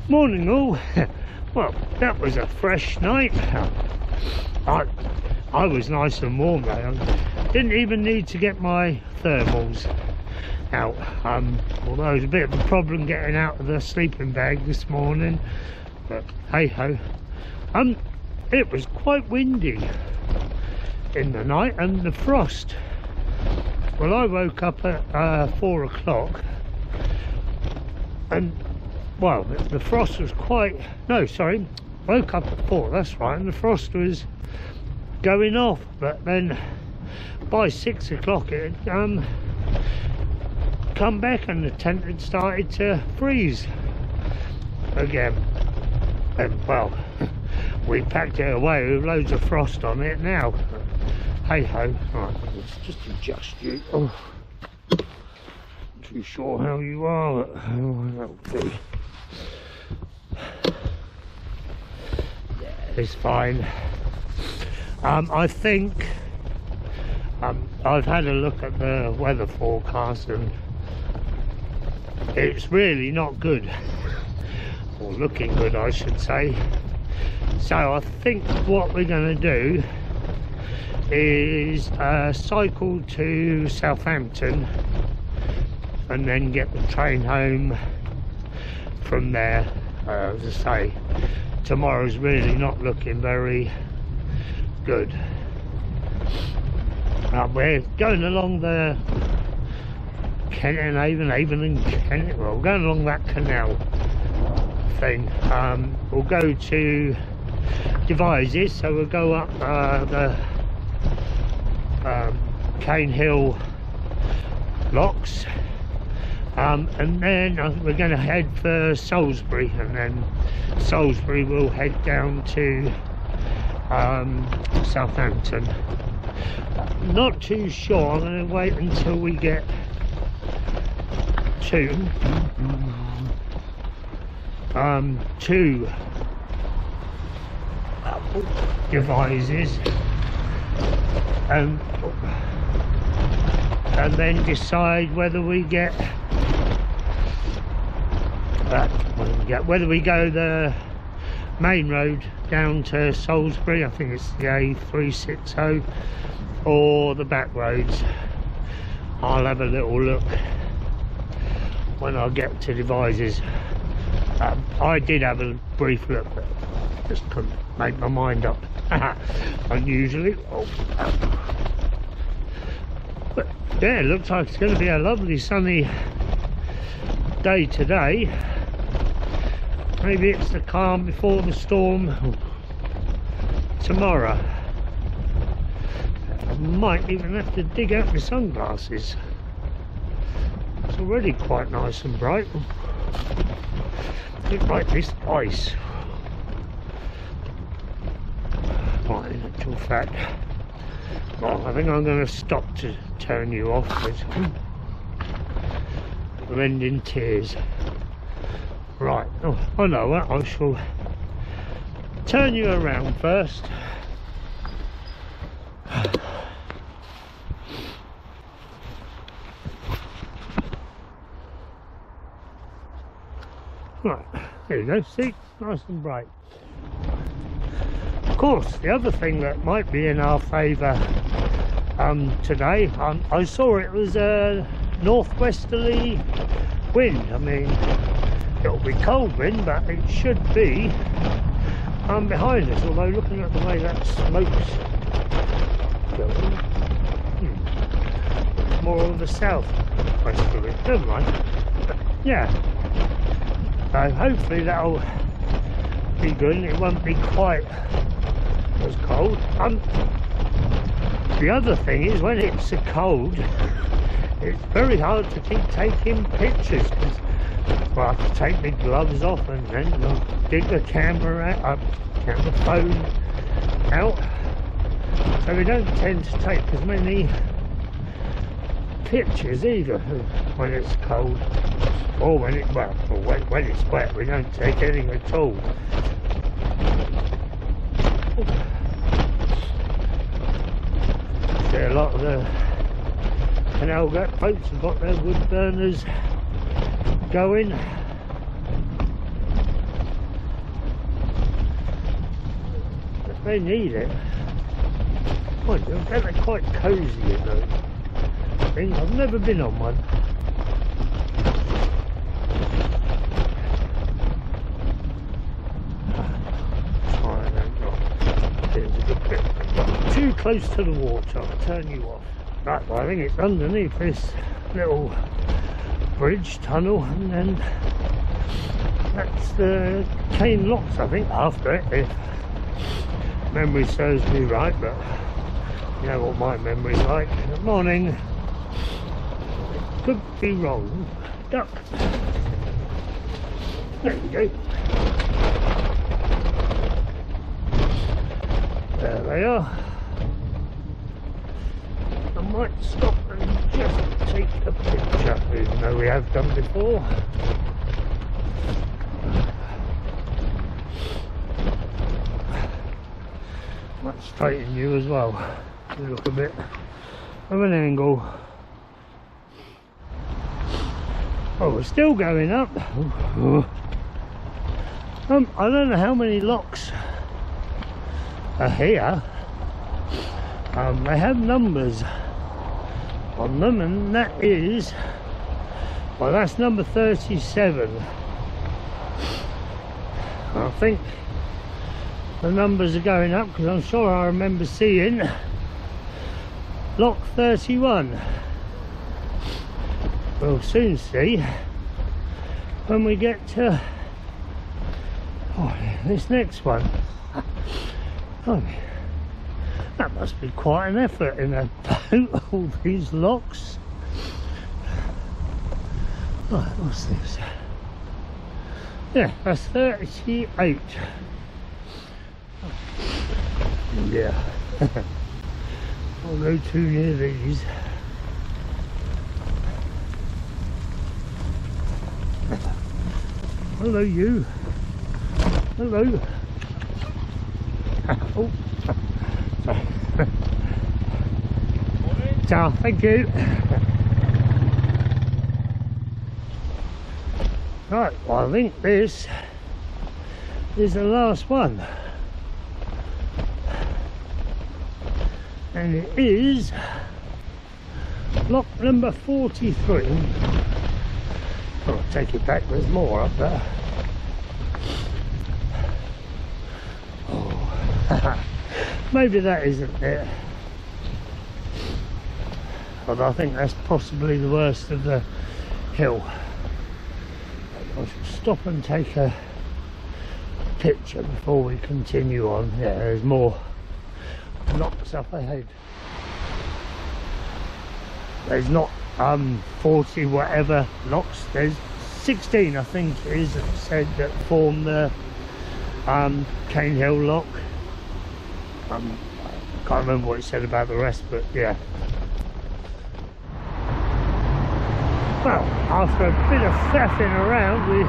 Morning all. Well, that was a fresh night. I was nice and warm though. Didn't even need to get my thermals out, although it was a bit of a problem getting out of the sleeping bag this morning, but hey ho. It was quite windy in the night, and the frost, well, I woke up at 4 o'clock, and well, the frost was quite, no sorry, woke up at 4, that's right, and the frost was going off, but then by 6 o'clock it had come back and the tent had started to freeze again. And well, we packed it away with loads of frost on it now. Hey ho. Right, let's just adjust you. Oh, not too sure how you are, but that'll do. Yeah, it's fine. I think I've had a look at the weather forecast and it's really not good, or looking good I should say. So I think what we're going to do is cycle to Southampton and then get the train home from there. As I say, tomorrow's really not looking very good. We're going along the Kent and Avon and Kent, well, we're going along that canal thing. We'll go to Devizes, so we'll go up the Cane Hill locks, and then we're going to head for Salisbury, and then Salisbury will head down to Southampton. Not too sure. I'm going to wait until we get to Devizes and then decide whether we get whether we go the main road down to Salisbury, I think it's the A360, or the back roads. I'll have a little look when I get to Devizes. I did have a brief look, but just couldn't make my mind up. Unusually. But yeah, it looks like it's going to be a lovely sunny day today. Maybe it's the calm before the storm tomorrow. I might even have to dig out my sunglasses. It's already quite nice and bright. A bit like this ice. Right, in actual fact, well, I think I'm going to stop to turn you off. We're ending tears. Right, oh, I know what, I shall turn you around first. Right, there you go, see, nice and bright. Of course, the other thing that might be in our favour today, I saw it was a northwesterly wind. I mean, it'll be cold wind, but it should be behind us, although looking at the way that smoke's going, it's more on the southwesterly, never mind. But yeah, so hopefully that'll be good and it won't be quite as cold. The other thing is, when it's cold, it's very hard to keep taking pictures, because well, I have to take my gloves off and then I'll dig the camera out, camera phone out, so we don't tend to take as many pictures either when it's cold, or when it, well, or when it's wet we don't take any at all. See, a lot of the canal boats have got their wood burners going. they need it. Well, they're quite cosy, you know. I've never been on one. Too close to the water, I'll turn you off. Right, well, I think it's underneath this little bridge tunnel, and then that's the cane locks, I think, after it, if memory serves me right, but you know what my memory's like. Good morning. Could be wrong. Duck. There you go. There they are. I might stop and just take a picture, even though we have done before. Might straighten you as well. You look a bit of an angle. Oh, we're still going up. I don't know how many locks are here. They have numbers on them, and that is, well, that's number 37. I think the numbers are going up because I'm sure I remember seeing lock 31. We'll soon see when we get to this next one. Oh, that must be quite an effort in a boat, all these locks. Right, what's this? Yeah, that's 38. Yeah. I'll go too near these. Hello, you. Hello. Oh. Sorry. Ciao, thank you. Right, well, I think this is the last one. And it is lock number 43. I'll take it back, there's more up there. Oh. Maybe that isn't it. But I think that's possibly the worst of the hill. I should stop and take a picture before we continue on. Yeah, there's more locks up ahead. There's not 40 whatever locks, there's 16 I think it is that said that form the Cane Hill lock. I can't remember what it said about the rest, but yeah. Well, after a bit of faffing around, we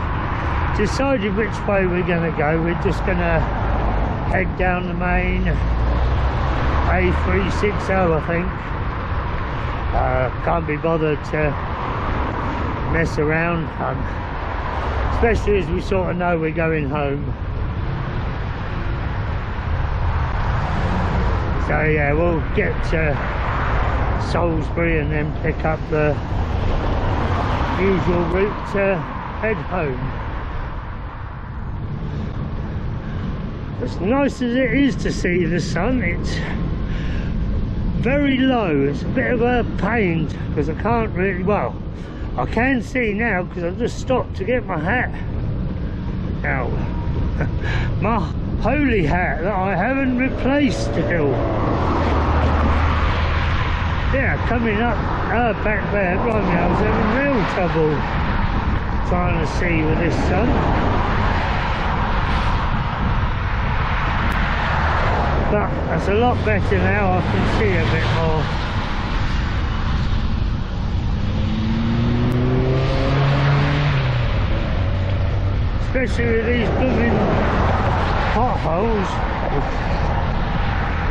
decided which way we're going to go. We're just going to head down the main A360, I think. Can't be bothered to mess around, especially as we sort of know we're going home. So yeah, we'll get to Salisbury and then pick up the usual route to head home. As nice as it is to see the sun, it's very low. It's a bit of a pain because I can't really, well, I can see now because I've just stopped to get my hat out. My holy hat that I haven't replaced still. Yeah, coming up back there, blimey, I was having real trouble trying to see with this sun. But that's a lot better now, I can see a bit more. Especially with these blooming potholes.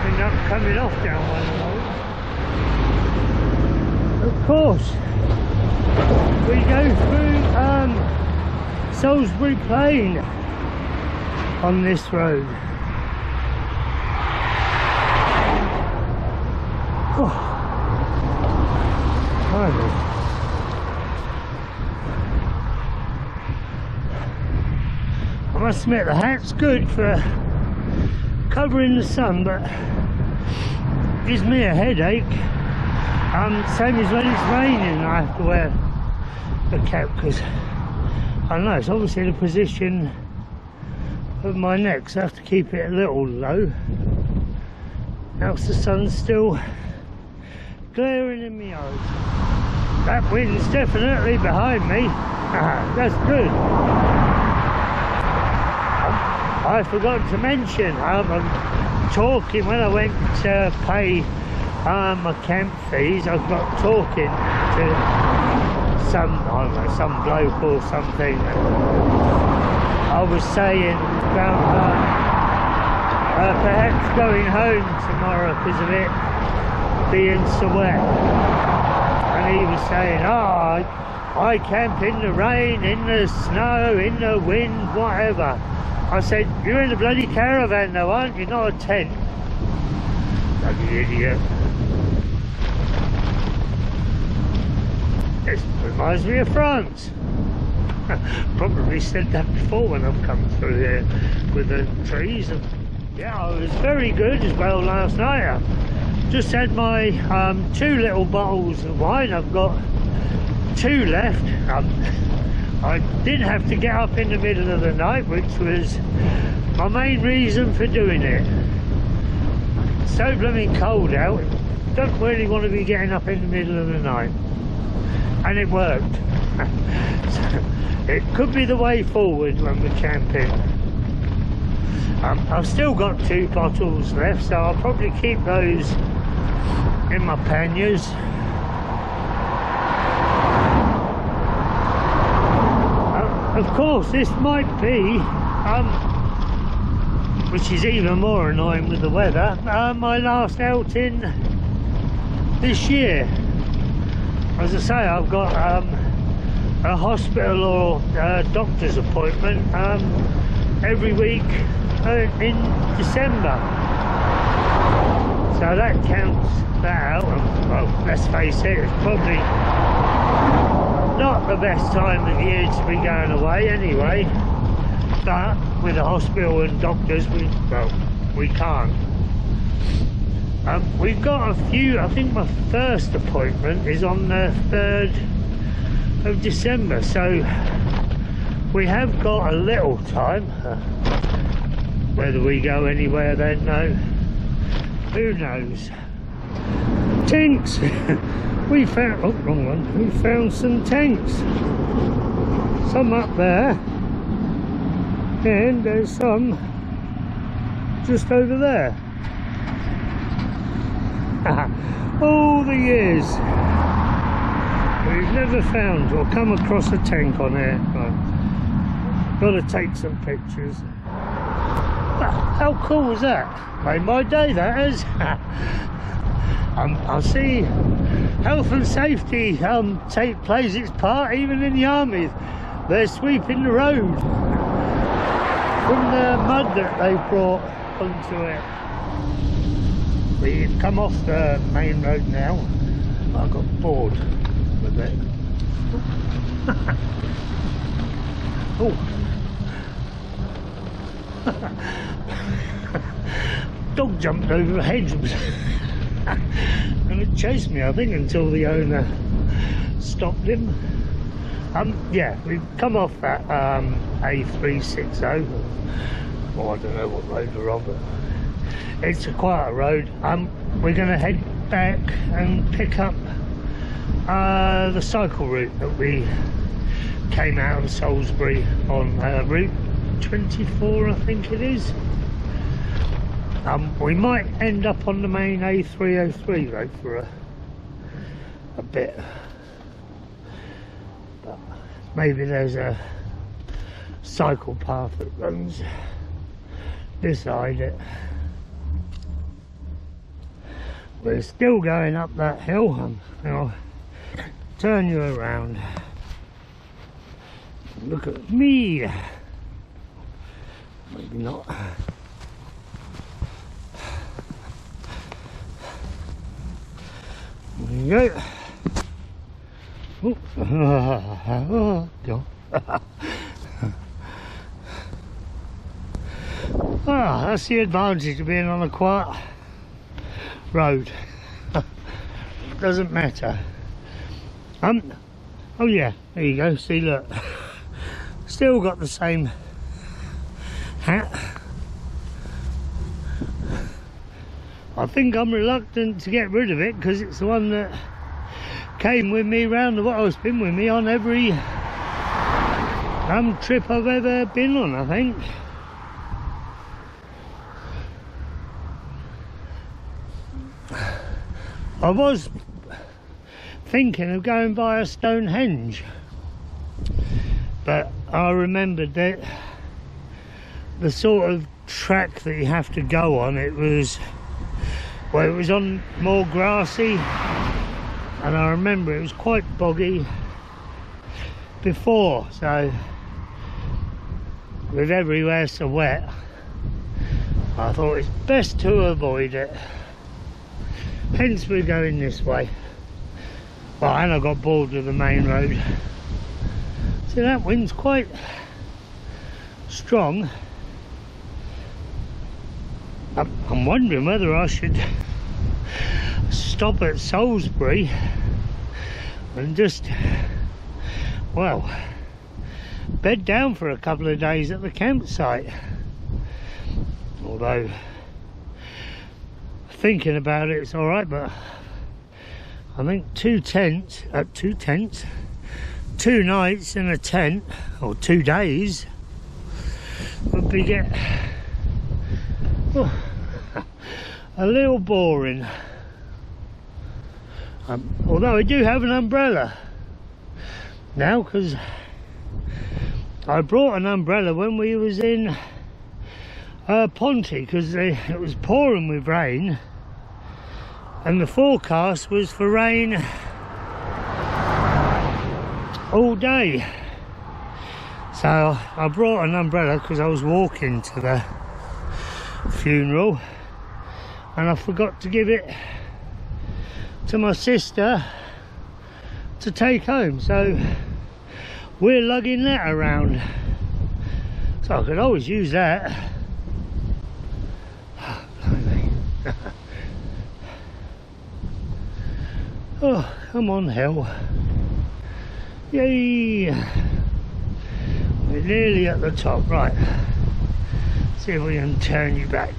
End up coming off down one of those. Of course, we go through Salisbury Plain on this road. I must admit the hat's good for covering the sun, but it gives me a headache. Same as when it's raining, I have to wear the cap because I don't know, it's obviously the position of my neck, so I have to keep it a little low, else the sun's still glaring in my eyes. That wind's definitely behind me. That's good. I forgot to mention, I'm talking when I went to pay my camp fees. I got talking to some, I don't know, some bloke or something. I was saying about perhaps going home tomorrow because of it being so wet. And he was saying, oh, I camp in the rain, in the snow, in the wind, whatever. I said, you're in a bloody caravan though, aren't you? Not a tent. Bloody idiot. This reminds me of France. Probably said that before when I've come through here with the trees. And yeah, I was very good as well last night. I just had my 2 little bottles of wine. I've got 2 left. I didn't have to get up in the middle of the night, which was my main reason for doing it. So blooming cold out, don't really want to be getting up in the middle of the night. And it worked. So it could be the way forward when we're camping. I've still got 2 bottles left, so I'll probably keep those in my panniers. Of course, this might be, which is even more annoying with the weather, my last outing this year. As I say, I've got a hospital or doctor's appointment every week in December. So that counts that out. Well, let's face it, it's probably not the best time of year to be going away anyway, but with the hospital and doctors we can't. We've got a few. I think my first appointment is on the 3rd of December, so we have got a little time. Whether we go anywhere then, no, who knows. Tanks. We found, oh, wrong one. We found some tanks. Some up there, and there's some just over there. All the years we've never found or come across a tank on here. Right. Got to take some pictures. How cool was that? Made my day, that is. I see health and safety plays its part even in the army. They're sweeping the road from the mud that they brought onto it. We've come off the main road now. I got bored with it. Oh. Dog jumped over a hedge. And it chased me, I think, until the owner stopped him. Yeah, we've come off that A360. Well, I don't know what road we're on, but it's a quiet road. We're going to head back and pick up the cycle route that we came out of Salisbury on Route 24, I think it is. We might end up on the main A303 road for a bit, but maybe there's a cycle path that runs beside it. We're still going up that hill. I'll turn you around. Look at me. Maybe not. you go. Oh, God. Ah, that's the advantage of being on a quiet road. Doesn't matter. Oh yeah, there you go. See, look, still got the same hat. I think I'm reluctant to get rid of it because it's the one that came with me round the world. It's been with me on every trip I've ever been on, I think. I was thinking of going via Stonehenge, but I remembered that the sort of track that you have to go on, it was on more grassy, and I remember it was quite boggy before, so with everywhere so wet, I thought it's best to avoid it. Hence we're going this way. Well, and I got bored with the main road. See, that wind's quite strong. I'm wondering whether I should stop at Salisbury and just, well, bed down for a couple of days at the campsite. Although thinking about it, it's all right, but I think 2 nights in a tent, or 2 days, would be a little boring. Although I do have an umbrella now, because I brought an umbrella when we was in Ponty, because it was pouring with rain, and the forecast was for rain all day. So I brought an umbrella because I was walking to the funeral, and I forgot to give it to my sister to take home, so we're lugging that around. So I could always use that. Oh, come on, hell. Yay! We're nearly at the top. Right, see if we can turn you back.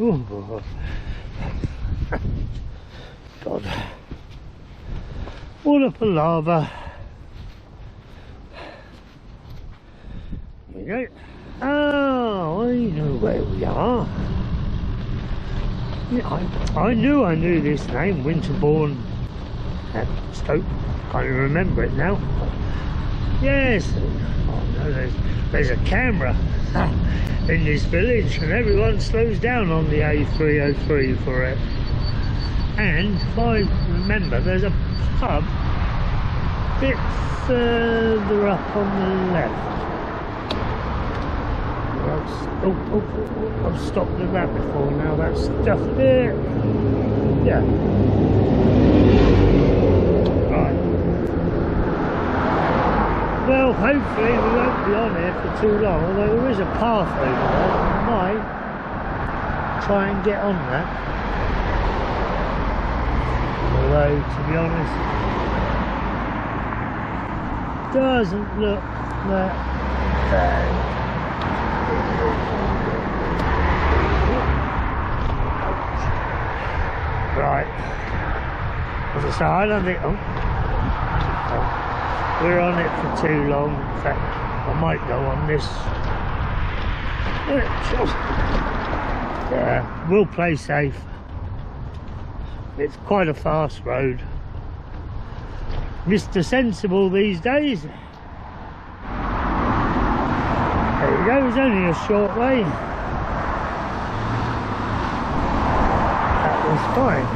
Ooh. God, what a palaver. There we go. Oh, I know where we are. Yeah, I knew this name, Winterbourne at Stoke. Can't even remember it now. Yes. Oh no, there's a camera in this village, and everyone slows down on the A303 for it. And if I remember, there's a pub a bit further up on the left. I've stopped at that before now. That's just it. Yeah. Right. Well, hopefully we won't be on here for too long, although there is a path over there. I might try and get on that. Although, to be honest, doesn't look that bad. Right, as I say, I don't think we're on it for too long. In fact, I might go on this. Yeah, we'll play safe. It's quite a fast road. Mr. Sensible these days. There we go, it's only a short way. That was fine.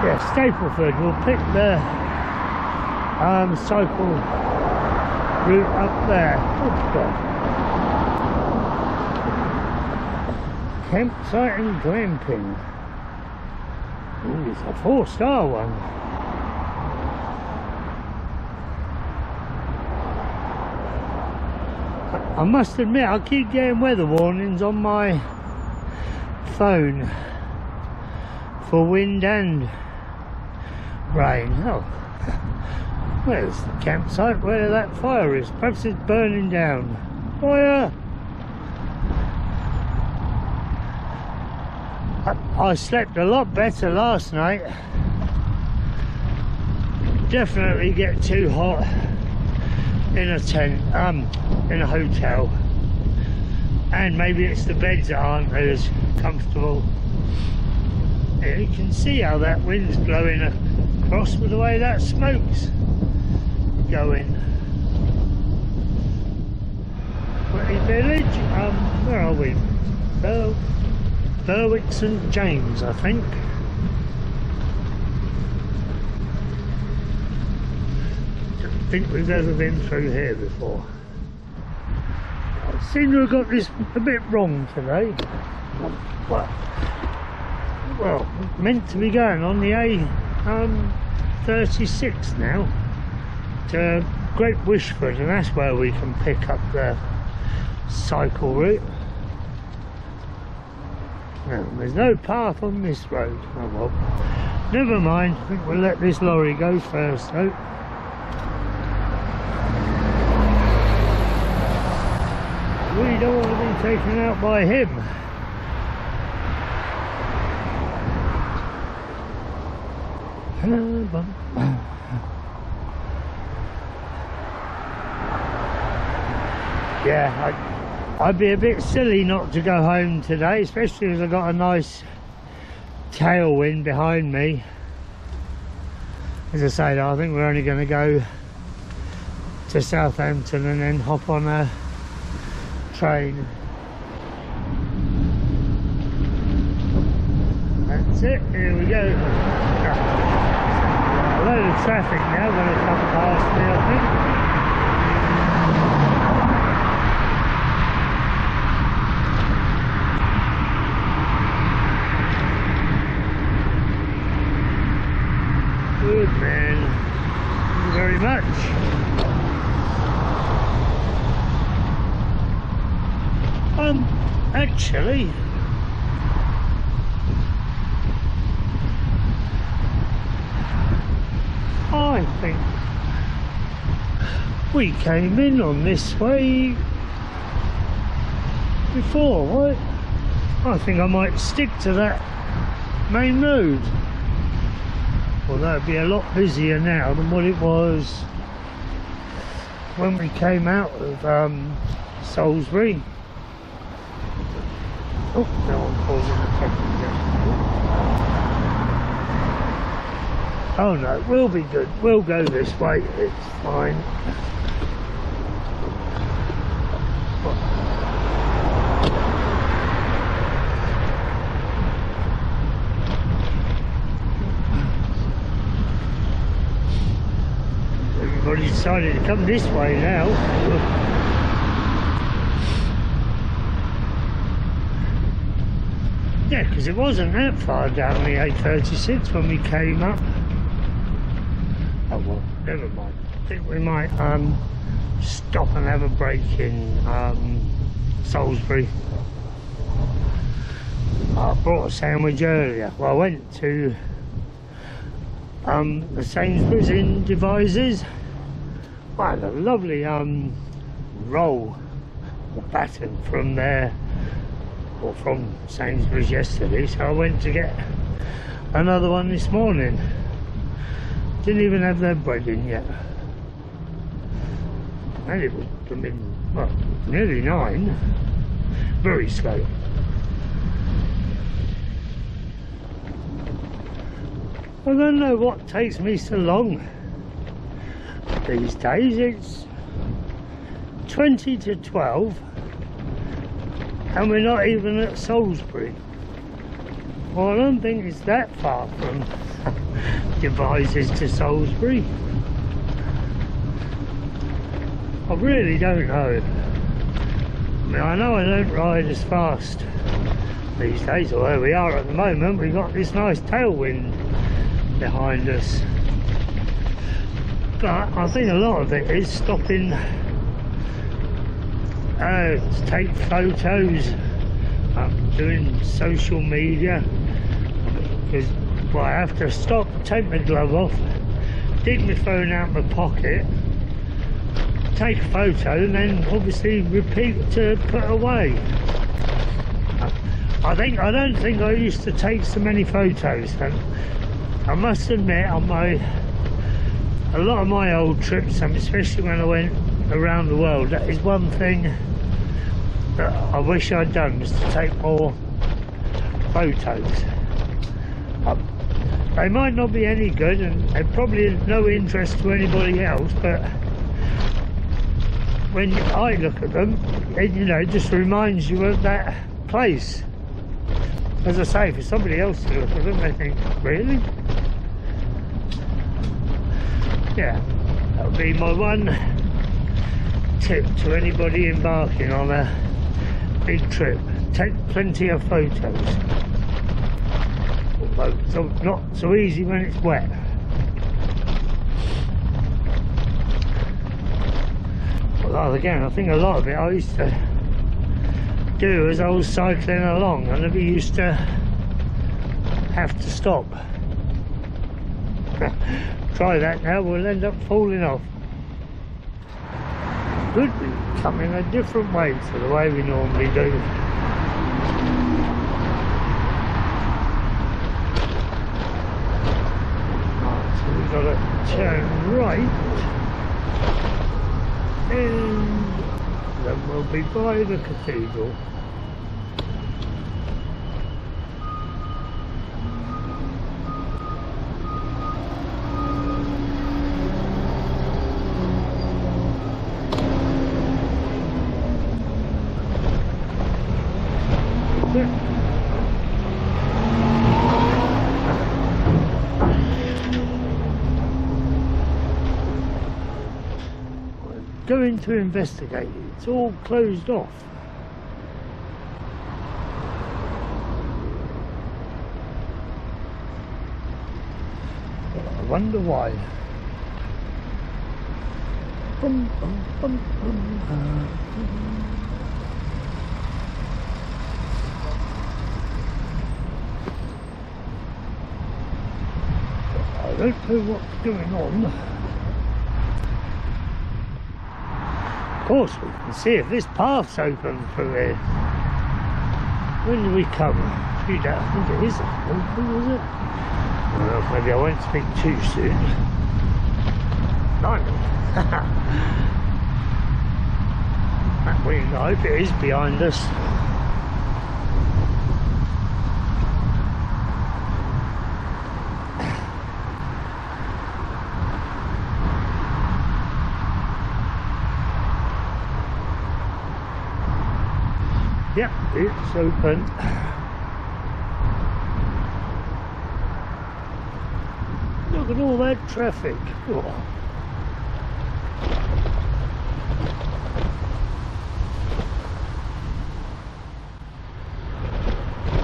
Yeah, Stapleford, we'll pick the cycle route up there. Oh God. Campsite and glamping. Ooh, it's a 4-star one. I must admit, I keep getting weather warnings on my phone for wind and rain. Oh, where's the campsite where that fire is? Perhaps it's burning down. Fire! I slept a lot better last night. Definitely get too hot in a tent, in a hotel, and maybe it's the beds that aren't as comfortable. Yeah, you can see how that wind's blowing across with the way that smoke's going. Pretty village. Where are we? Berwick St James, I think. Don't think we've ever been through here before. I seem to have got this a bit wrong today. Well, meant to be going on the A360 now to Great Wishford, and that's where we can pick up the cycle route. No, there's no path on this road. Oh well, never mind. I think we'll let this lorry go first though. We don't want to be taken out by him. Yeah, I'd be a bit silly not to go home today, especially as I got a nice tailwind behind me. As I say, I think we're only going to go to Southampton and then hop on a train. That's it, here we go. A load of traffic now going to come past me, I think. Good man, thank you very much. Actually, I think we came in on this way before, right? I think I might stick to that main road. Although it'd be a lot busier now than what it was when we came out of Salisbury. Oh, no one causing a problem. Oh no, we'll be good. We'll go this way. It's fine. Everybody decided to come this way now. Yeah, because it wasn't that far down the A36 when we came up. Oh well, never mind. I think we might stop and have a break in Salisbury. I brought a sandwich earlier. Well, I went to the Sainsbury's in Devizes. Well, I had a lovely roll or baton from there, or from Sainsbury's yesterday, so I went to get another one this morning. Didn't even have their bread in yet, and it was, I mean, well, nearly 9. Very slow. I don't know what takes me so long these days. It's 20 to 12 and we're not even at Salisbury. Well, I don't think it's that far from Devizes to Salisbury. I really don't know. I mean, I know I don't ride as fast these days, or where we are at the moment. We've got this nice tailwind behind us, but I think a lot of it is stopping to take photos, doing social media, because I have to stop, take my glove off, dig my phone out my pocket, take a photo, and then obviously repeat to put away. I don't think I used to take so many photos, and I must admit on a lot of my old trips, and especially when I went around the world, that is one thing that I wish I'd done, was to take more photos. They might not be any good, and they're probably of no interest to anybody else, but when I look at them, it just reminds you of that place. As I say, for somebody else to look at them, they think, really? Yeah, that would be my one tip to anybody embarking on a big trip. Take plenty of photos. Although it's not so easy when it's wet. Well, again, I think a lot of it I used to do as I was cycling along. I never used to have to stop. Try that now, we'll end up falling off. Could be coming a different way to the way we normally do. Right, so we've got to turn right, and then we'll be by the cathedral. Going to investigate. It's all closed off. I wonder why. Bum, bum, bum, bum. I don't know what's going on. Of course we can see if this path's open through here. When do we come? I think it is open, is it? Well, maybe I won't speak too soon. Blimey. I hope it is behind us. Yep, it's open. Look at all that traffic. Oh.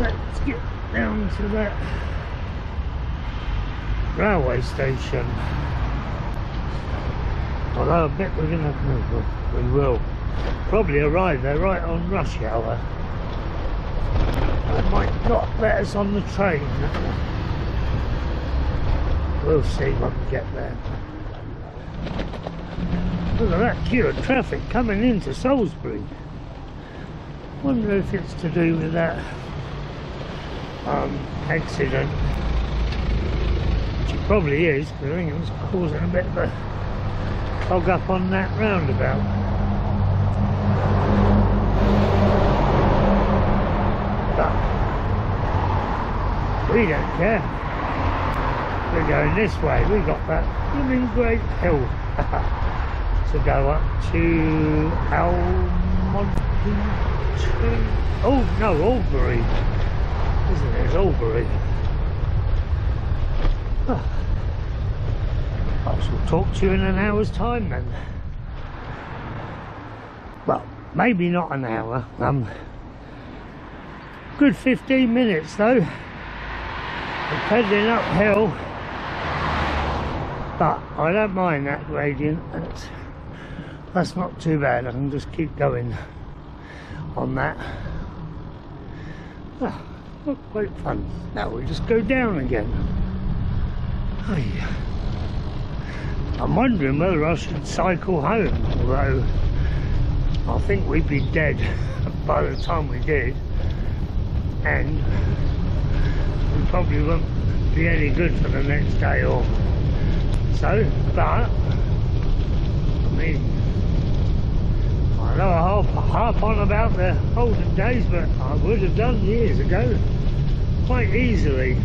Let's get down to that railway station. Although I bet we're going to, we will probably arrive there right on rush hour. They might not let us on the train. We'll see when we get there. Look at that queue of traffic coming into Salisbury. Wonder if it's to do with that accident. Which it probably is, because I think it was causing a bit of a clog up on that roundabout. But we don't care. We're going this way. We got that blooming great hill to go up to Albury, isn't it? It's Albury. I shall talk to you in an hour's time then. Well, maybe not an hour. Good 15 minutes though. We're pedalling uphill, but I don't mind that gradient. That's not too bad. I can just keep going on that. Oh, great fun. Now we just go down again. Hey. I'm wondering whether I should cycle home, although I think we'd be dead by the time we did, and we probably won't be any good for the next day or so. But I mean, I know I harp on about the olden days, but I would have done years ago quite easily.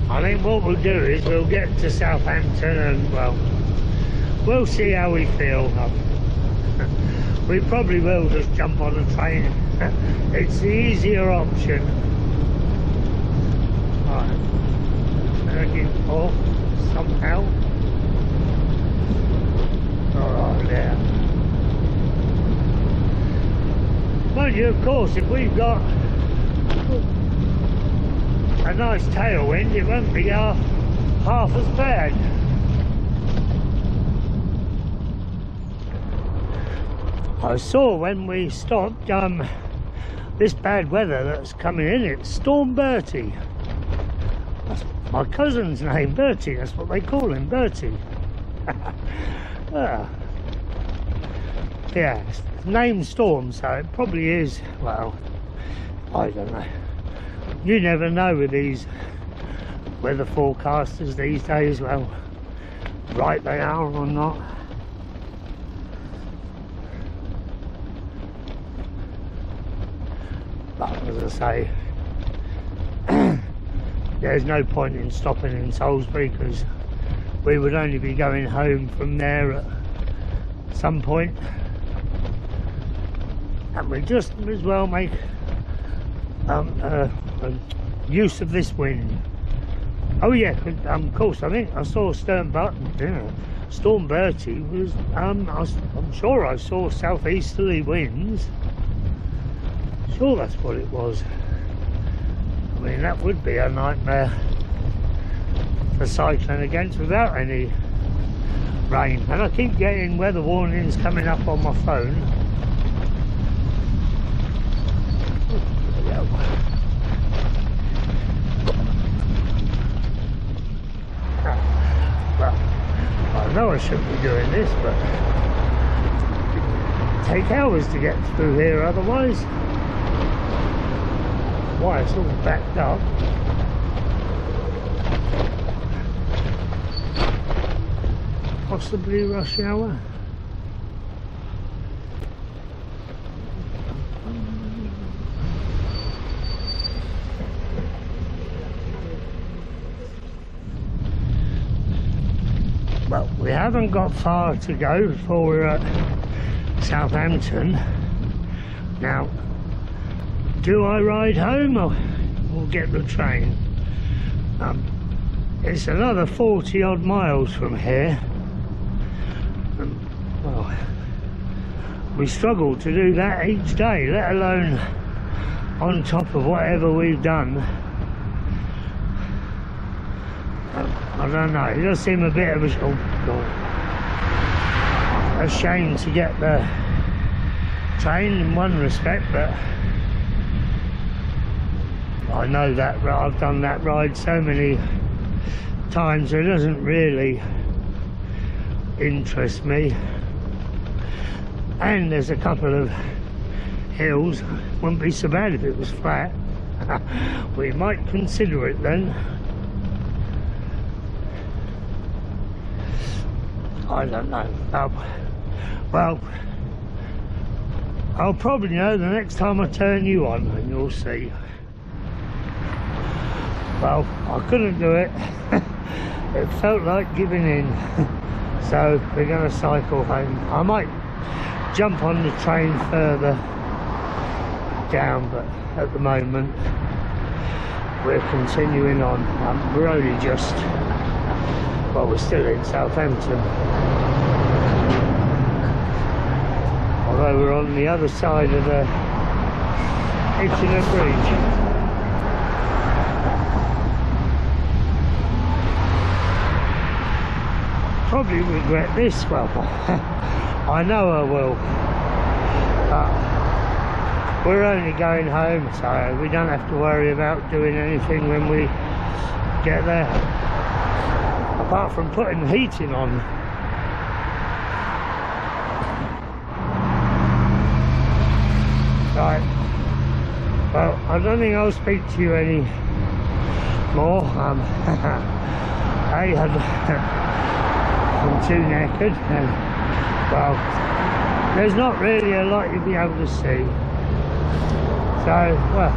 I think what we'll do is we'll get to Southampton and, well, we'll see how we feel. We probably will just jump on a train. It's the easier option. Right, looking for somehow. Alright, there. Mind you, of course, if we've got a nice tailwind, it won't be half as bad. I saw when we stopped this bad weather that's coming in, it's Storm Bertie. That's my cousin's name, Bertie, that's what they call him, Bertie. Yeah, it's named Storm, so it probably is, well, I don't know. You never know with these weather forecasters these days, well, right they are or not. But as I say, there's no point in stopping in Salisbury because we would only be going home from there at some point, and we just as well make use of this wind. Oh yeah, of course, I think I saw Storm Bertie was, I'm sure I saw southeasterly winds. Sure that's what it was. I mean, that would be a nightmare for cycling against without any rain. And I keep getting weather warnings coming up on my phone. Well, I know I shouldn't be doing this, but it'd take hours to get through here otherwise. Why, it's all backed up. Possibly rush hour. Well, we haven't got far to go before we're at Southampton. Now, do I ride home or get the train? It's another 40 odd miles from here. Well, we struggle to do that each day, let alone on top of whatever we've done. I don't know, it does seem a bit of a shame to get the train in one respect, but I know that I've done that ride so many times, it doesn't really interest me. And there's a couple of hills, wouldn't be so bad if it was flat. We might consider it then. I don't know. Well, I'll probably know the next time I turn you on, and you'll see. Well, I couldn't do it. It felt like giving in. So we're going to cycle home. I might jump on the train further down, but at the moment we're continuing on. We're only just, well, we're still in Southampton, although we're on the other side of the hitting a bridge. Probably regret this, well, I know I will, but we're only going home, so we don't have to worry about doing anything when we get there, apart from putting the heating on. Right, well, I don't think I'll speak to you any more. I'm too knackered, and well, there's not really a lot you'll be able to see. So, well,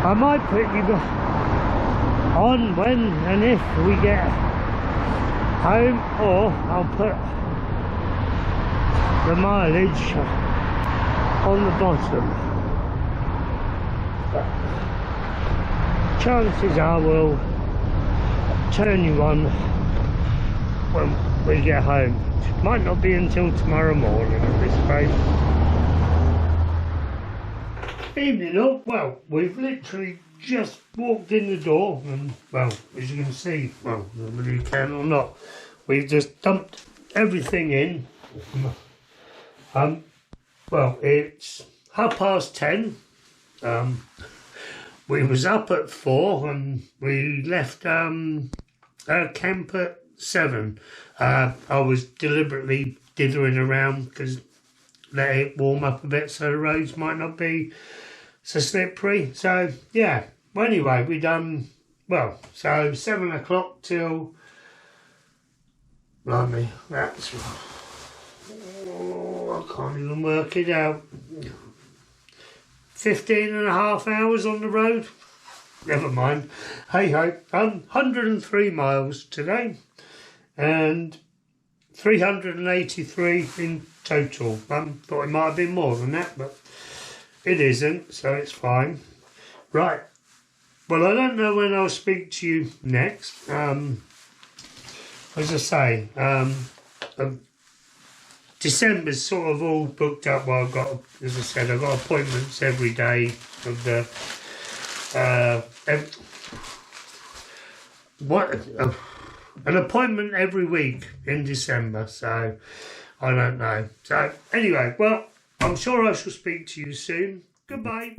I might put you on when and if we get home, or I'll put the mileage on the bottom. But chances are we'll turn you on when we get home. Might not be until tomorrow morning at this rate. Evening up. Well, we've literally just walked in the door, and well, as you can see, well, whether you can or not, we've just dumped everything in. Well, it's 10:30. We was up at 4 and we left our camp at 7. I was deliberately dithering around because let it warm up a bit so the roads might not be so slippery. So yeah, well, anyway, we done, well, so 7 o'clock till, blimey, that's, oh, I can't even work it out. 15.5 hours on the road. Never mind. Hey ho. 103 miles today, and 383 in total. Thought it might have been more than that, but it isn't, so it's fine. Right. Well, I don't know when I'll speak to you next. As I say, December's sort of all booked up. Well, I've got, as I said, I've got appointments every day of the an appointment every week in December, so I don't know. So anyway, well, I'm sure I shall speak to you soon. Goodbye.